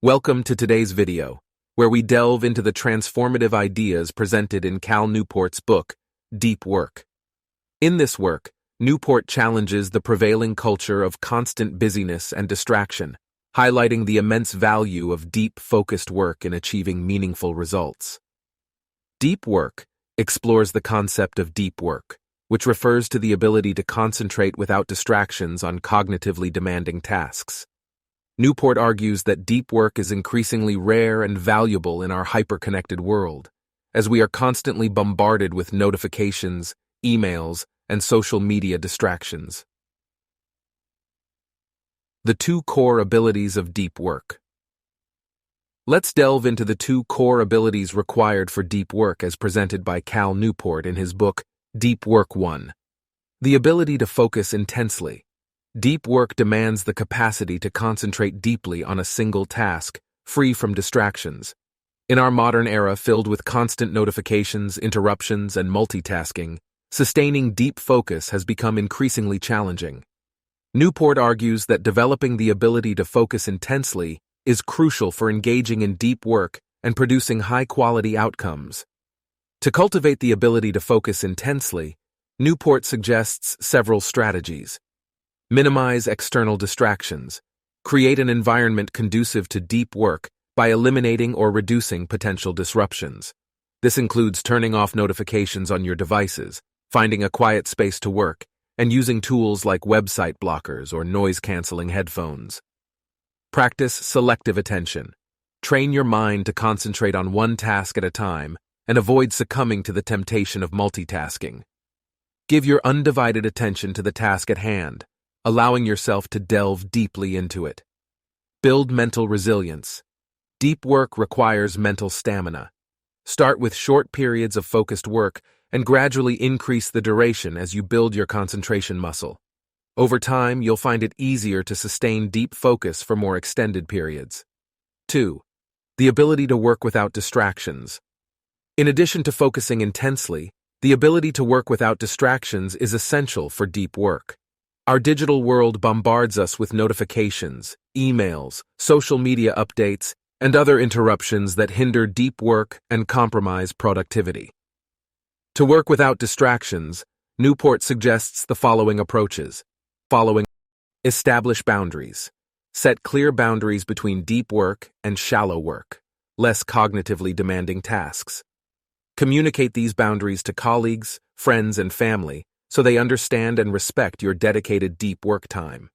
Welcome to today's video, where we delve into the transformative ideas presented in Cal Newport's book, Deep Work. In this work, Newport challenges the prevailing culture of constant busyness and distraction, highlighting the immense value of deep, focused work in achieving meaningful results. Deep Work explores the concept of deep work, which refers to the ability to concentrate without distractions on cognitively demanding tasks. Newport argues that deep work is increasingly rare and valuable in our hyper-connected world, as we are constantly bombarded with notifications, emails, and social media distractions. The two core abilities of deep work. Let's delve into the two core abilities required for deep work as presented by Cal Newport in his book, Deep Work 1. The ability to focus intensely. Deep work demands the capacity to concentrate deeply on a single task, free from distractions. In our modern era filled with constant notifications, interruptions, and multitasking, sustaining deep focus has become increasingly challenging. Newport argues that developing the ability to focus intensely is crucial for engaging in deep work and producing high-quality outcomes. To cultivate the ability to focus intensely, Newport suggests several strategies. Minimize external distractions. Create an environment conducive to deep work by eliminating or reducing potential disruptions. This includes turning off notifications on your devices, finding a quiet space to work, and using tools like website blockers or noise-canceling headphones. Practice selective attention. Train your mind to concentrate on one task at a time and avoid succumbing to the temptation of multitasking. Give your undivided attention to the task at hand, allowing yourself to delve deeply into it. Build mental resilience. Deep work requires mental stamina. Start with short periods of focused work and gradually increase the duration as you build your concentration muscle. Over time, you'll find it easier to sustain deep focus for more extended periods. 2. The ability to work without distractions. In addition to focusing intensely, the ability to work without distractions is essential for deep work. Our digital world bombards us with notifications, emails, social media updates, and other interruptions that hinder deep work and compromise productivity. To work without distractions, Newport suggests the following approaches. Establish boundaries. Set clear boundaries between deep work and shallow work, less cognitively demanding tasks. Communicate these boundaries to colleagues, friends, and family, so they understand and respect your dedicated deep work time.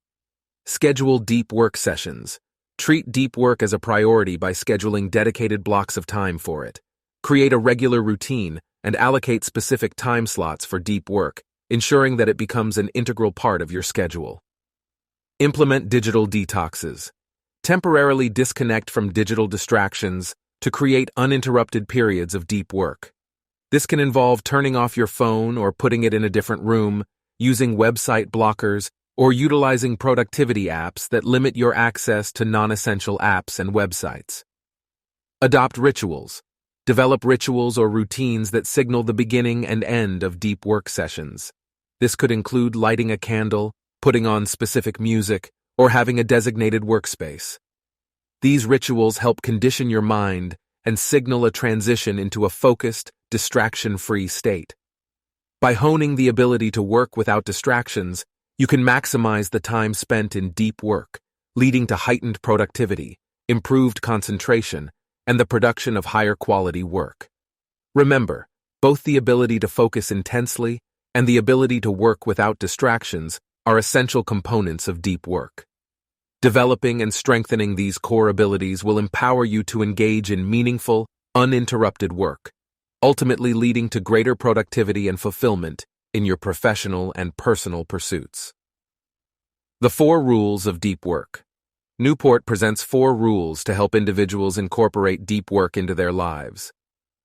Schedule deep work sessions. Treat deep work as a priority by scheduling dedicated blocks of time for it. Create a regular routine and allocate specific time slots for deep work, ensuring that it becomes an integral part of your schedule. Implement digital detoxes. Temporarily disconnect from digital distractions to create uninterrupted periods of deep work. This can involve turning off your phone or putting it in a different room, using website blockers, or utilizing productivity apps that limit your access to non-essential apps and websites. Adopt rituals. Develop rituals or routines that signal the beginning and end of deep work sessions. This could include lighting a candle, putting on specific music, or having a designated workspace. These rituals help condition your mind and signal a transition into a focused, distraction-free state. By honing the ability to work without distractions, you can maximize the time spent in deep work, leading to heightened productivity, improved concentration, and the production of higher quality work. Remember, both the ability to focus intensely and the ability to work without distractions are essential components of deep work. Developing and strengthening these core abilities will empower you to engage in meaningful, uninterrupted work, ultimately leading to greater productivity and fulfillment in your professional and personal pursuits. The 4 rules of deep work. Newport presents 4 rules to help individuals incorporate deep work into their lives.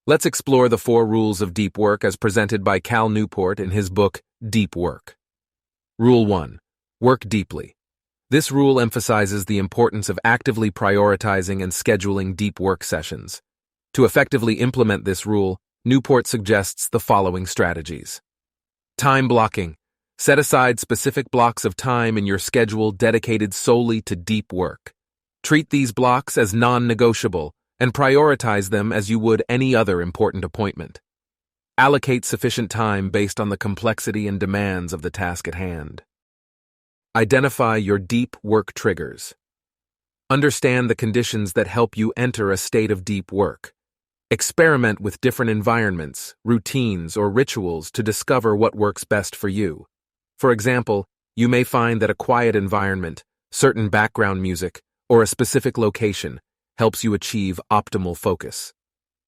Let's explore the 4 rules of deep work as presented by Cal Newport in his book, Deep Work. Rule 1. Work deeply. This rule emphasizes the importance of actively prioritizing and scheduling deep work sessions. To effectively implement this rule, Newport suggests the following strategies. Time blocking. Set aside specific blocks of time in your schedule dedicated solely to deep work. Treat these blocks as non-negotiable and prioritize them as you would any other important appointment. Allocate sufficient time based on the complexity and demands of the task at hand. Identify your deep work triggers. Understand the conditions that help you enter a state of deep work. Experiment with different environments, routines, or rituals to discover what works best for you. For example, you may find that a quiet environment, certain background music, or a specific location helps you achieve optimal focus.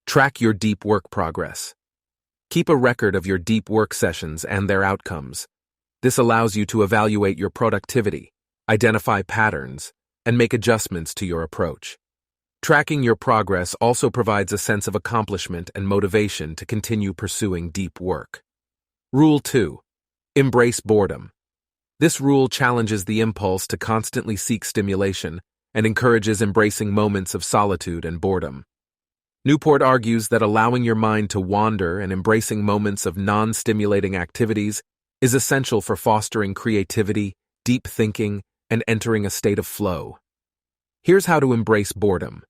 Track your deep work progress. Keep a record of your deep work sessions and their outcomes. This allows you to evaluate your productivity, identify patterns, and make adjustments to your approach. Tracking your progress also provides a sense of accomplishment and motivation to continue pursuing deep work. Rule 2. Embrace boredom. This rule challenges the impulse to constantly seek stimulation and encourages embracing moments of solitude and boredom. Newport argues that allowing your mind to wander and embracing moments of non-stimulating activities is essential for fostering creativity, deep thinking, and entering a state of flow. Here's how to embrace boredom.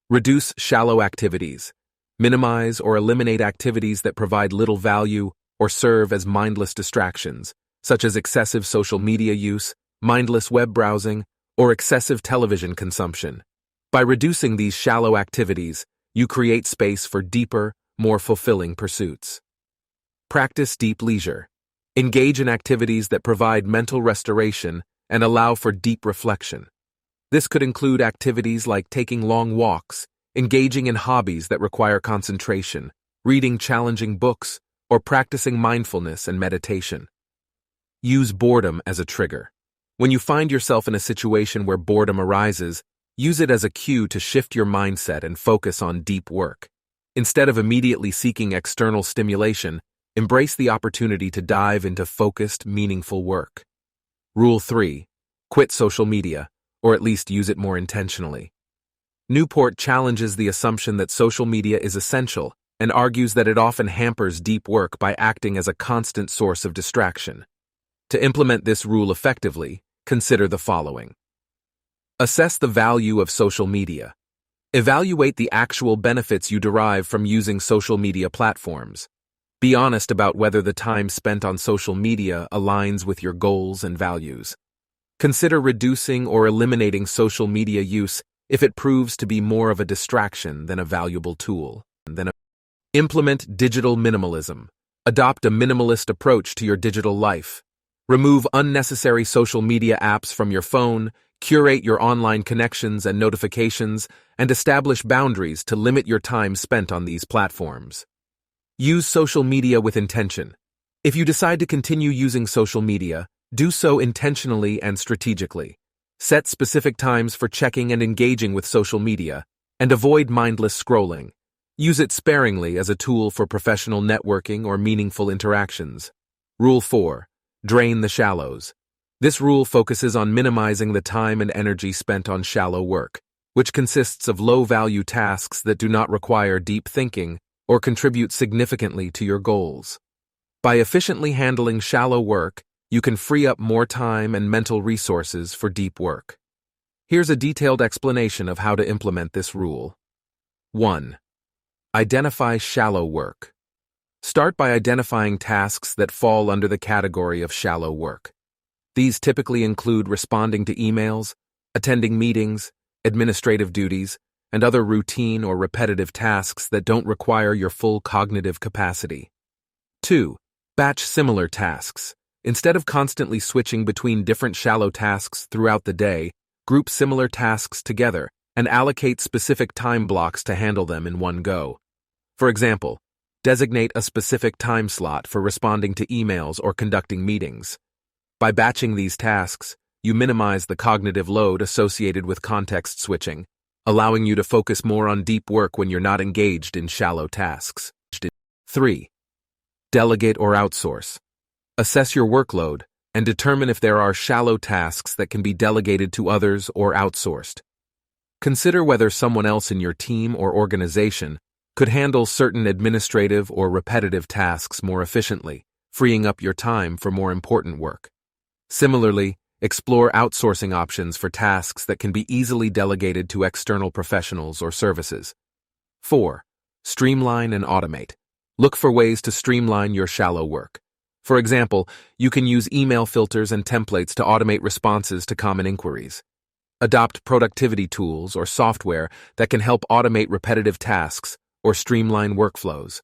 Reduce shallow activities. Minimize or eliminate activities that provide little value or serve as mindless distractions, such as excessive social media use, mindless web browsing, or excessive television consumption. By reducing these shallow activities, you create space for deeper, more fulfilling pursuits. Practice deep leisure. Engage in activities that provide mental restoration and allow for deep reflection. This could include activities like taking long walks, engaging in hobbies that require concentration, reading challenging books, or practicing mindfulness and meditation. Use boredom as a trigger. When you find yourself in a situation where boredom arises, use it as a cue to shift your mindset and focus on deep work. Instead of immediately seeking external stimulation, embrace the opportunity to dive into focused, meaningful work. Rule 3. Quit social media, or at least use it more intentionally. Newport challenges the assumption that social media is essential and argues that it often hampers deep work by acting as a constant source of distraction. To implement this rule effectively, consider the following. Assess the value of social media. Evaluate the actual benefits you derive from using social media platforms. Be honest about whether the time spent on social media aligns with your goals and values. Consider reducing or eliminating social media use if it proves to be more of a distraction than a valuable tool. Implement digital minimalism. Adopt a minimalist approach to your digital life. Remove unnecessary social media apps from your phone, curate your online connections and notifications, and establish boundaries to limit your time spent on these platforms. Use social media with intention. If you decide to continue using social media, do so intentionally and strategically. Set specific times for checking and engaging with social media, and avoid mindless scrolling. Use it sparingly as a tool for professional networking or meaningful interactions. Rule 4. Drain the shallows. This rule focuses on minimizing the time and energy spent on shallow work, which consists of low-value tasks that do not require deep thinking or contribute significantly to your goals. By efficiently handling shallow work, you can free up more time and mental resources for deep work. Here's a detailed explanation of how to implement this rule. 1. Identify shallow work. Start by identifying tasks that fall under the category of shallow work. These typically include responding to emails, attending meetings, administrative duties, and other routine or repetitive tasks that don't require your full cognitive capacity. 2. Batch similar tasks. Instead of constantly switching between different shallow tasks throughout the day, group similar tasks together and allocate specific time blocks to handle them in one go. For example, designate a specific time slot for responding to emails or conducting meetings. By batching these tasks, you minimize the cognitive load associated with context switching, allowing you to focus more on deep work when you're not engaged in shallow tasks. 3. Delegate or outsource. Assess your workload and determine if there are shallow tasks that can be delegated to others or outsourced. Consider whether someone else in your team or organization could handle certain administrative or repetitive tasks more efficiently, freeing up your time for more important work. Similarly, Explore outsourcing options for tasks that can be easily delegated to external professionals or services. 4. Streamline and automate. Look for ways to streamline your shallow work. For example, you can use email filters and templates to automate responses to common inquiries. Adopt productivity tools or software that can help automate repetitive tasks or streamline workflows.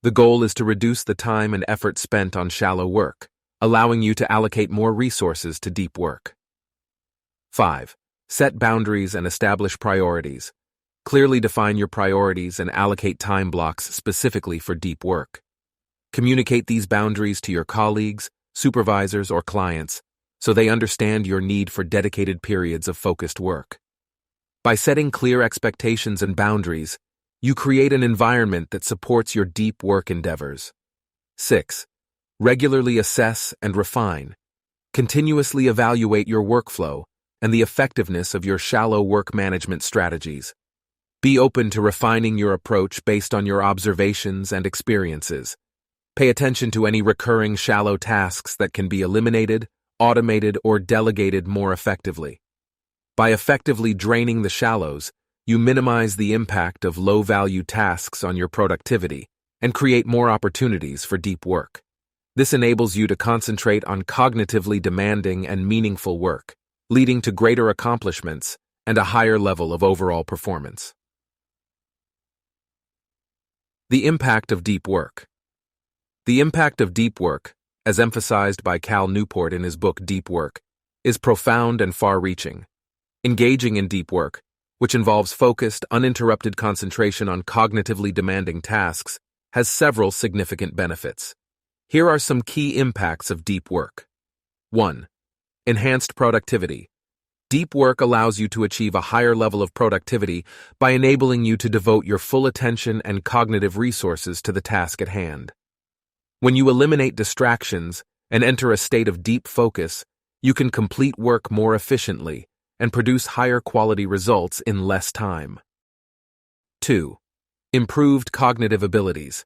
The goal is to reduce the time and effort spent on shallow work, allowing you to allocate more resources to deep work. 5. Set boundaries and establish priorities. Clearly define your priorities and allocate time blocks specifically for deep work. Communicate these boundaries to your colleagues, supervisors, or clients so they understand your need for dedicated periods of focused work. By setting clear expectations and boundaries, you create an environment that supports your deep work endeavors. 6. Regularly assess and refine. Continuously evaluate your workflow and the effectiveness of your shallow work management strategies. Be open to refining your approach based on your observations and experiences. Pay attention to any recurring shallow tasks that can be eliminated, automated, or delegated more effectively. By effectively draining the shallows, you minimize the impact of low-value tasks on your productivity and create more opportunities for deep work. This enables you to concentrate on cognitively demanding and meaningful work, leading to greater accomplishments and a higher level of overall performance. The impact of deep work. The impact of deep work, as emphasized by Cal Newport in his book Deep Work, is profound and far-reaching. Engaging in deep work, which involves focused, uninterrupted concentration on cognitively demanding tasks, has several significant benefits. Here are some key impacts of deep work. 1. Enhanced productivity. Deep work allows you to achieve a higher level of productivity by enabling you to devote your full attention and cognitive resources to the task at hand. When you eliminate distractions and enter a state of deep focus, you can complete work more efficiently and produce higher quality results in less time. 2. Improved cognitive abilities.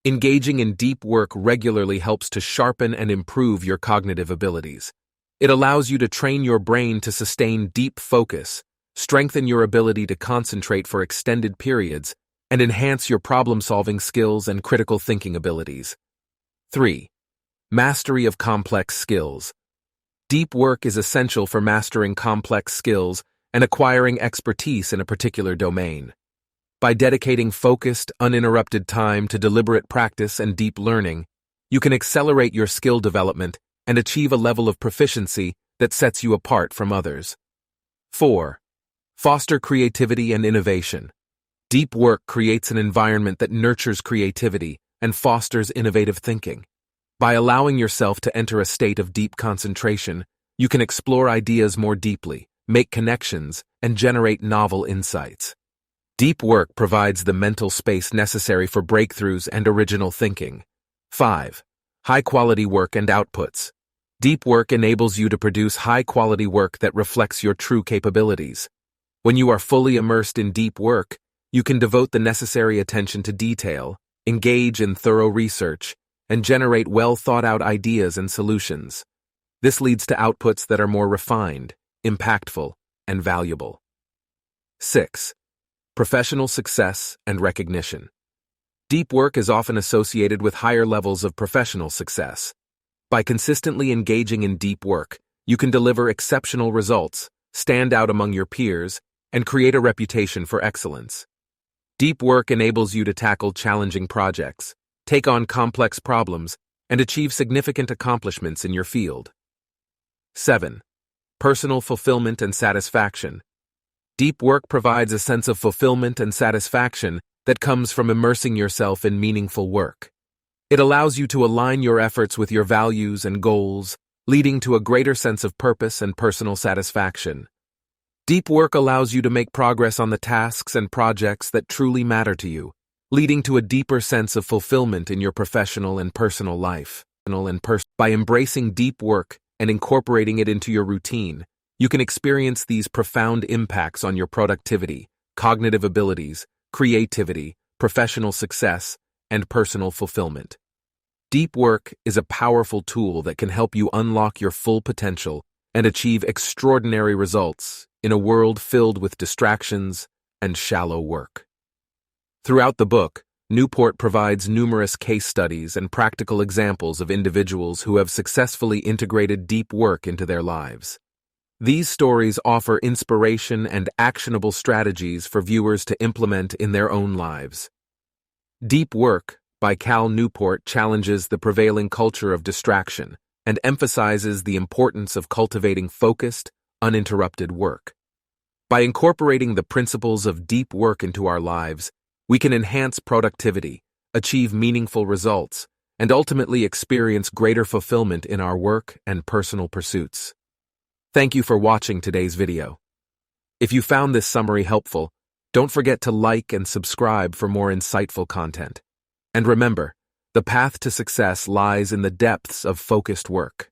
Engaging in deep work regularly helps to sharpen and improve your cognitive abilities. It allows you to train your brain to sustain deep focus, strengthen your ability to concentrate for extended periods, and enhance your problem-solving skills and critical thinking abilities. 3. Mastery of complex skills. Deep work is essential for mastering complex skills and acquiring expertise in a particular domain. By dedicating focused, uninterrupted time to deliberate practice and deep learning, you can accelerate your skill development and achieve a level of proficiency that sets you apart from others. 4. Foster creativity and innovation. Deep work creates an environment that nurtures creativity and fosters innovative thinking. By allowing yourself to enter a state of deep concentration, you can explore ideas more deeply, make connections, and generate novel insights. Deep work provides the mental space necessary for breakthroughs and original thinking. 5. High-quality work and outputs. Deep work enables you to produce high-quality work that reflects your true capabilities. When you are fully immersed in deep work, you can devote the necessary attention to detail, engage in thorough research, and generate well-thought-out ideas and solutions. This leads to outputs that are more refined, impactful, and valuable. 6. Professional success and recognition. Deep work is often associated with higher levels of professional success. By consistently engaging in deep work, you can deliver exceptional results, stand out among your peers, and create a reputation for excellence. Deep work enables you to tackle challenging projects, take on complex problems, and achieve significant accomplishments in your field. 7. Personal fulfillment and satisfaction. Deep work provides a sense of fulfillment and satisfaction that comes from immersing yourself in meaningful work. It allows you to align your efforts with your values and goals, leading to a greater sense of purpose and personal satisfaction. Deep work allows you to make progress on the tasks and projects that truly matter to you, leading to a deeper sense of fulfillment in your professional and personal life. By embracing deep work and incorporating it into your routine, you can experience these profound impacts on your productivity, cognitive abilities, creativity, professional success, and personal fulfillment. Deep work is a powerful tool that can help you unlock your full potential and achieve extraordinary results in a world filled with distractions and shallow work. Throughout the book, Newport provides numerous case studies and practical examples of individuals who have successfully integrated deep work into their lives. These stories offer inspiration and actionable strategies for viewers to implement in their own lives. Deep Work by Cal Newport challenges the prevailing culture of distraction and emphasizes the importance of cultivating focused, uninterrupted work. By incorporating the principles of deep work into our lives, we can enhance productivity, achieve meaningful results, and ultimately experience greater fulfillment in our work and personal pursuits. Thank you for watching today's video. If you found this summary helpful, don't forget to like and subscribe for more insightful content. And remember, the path to success lies in the depths of focused work.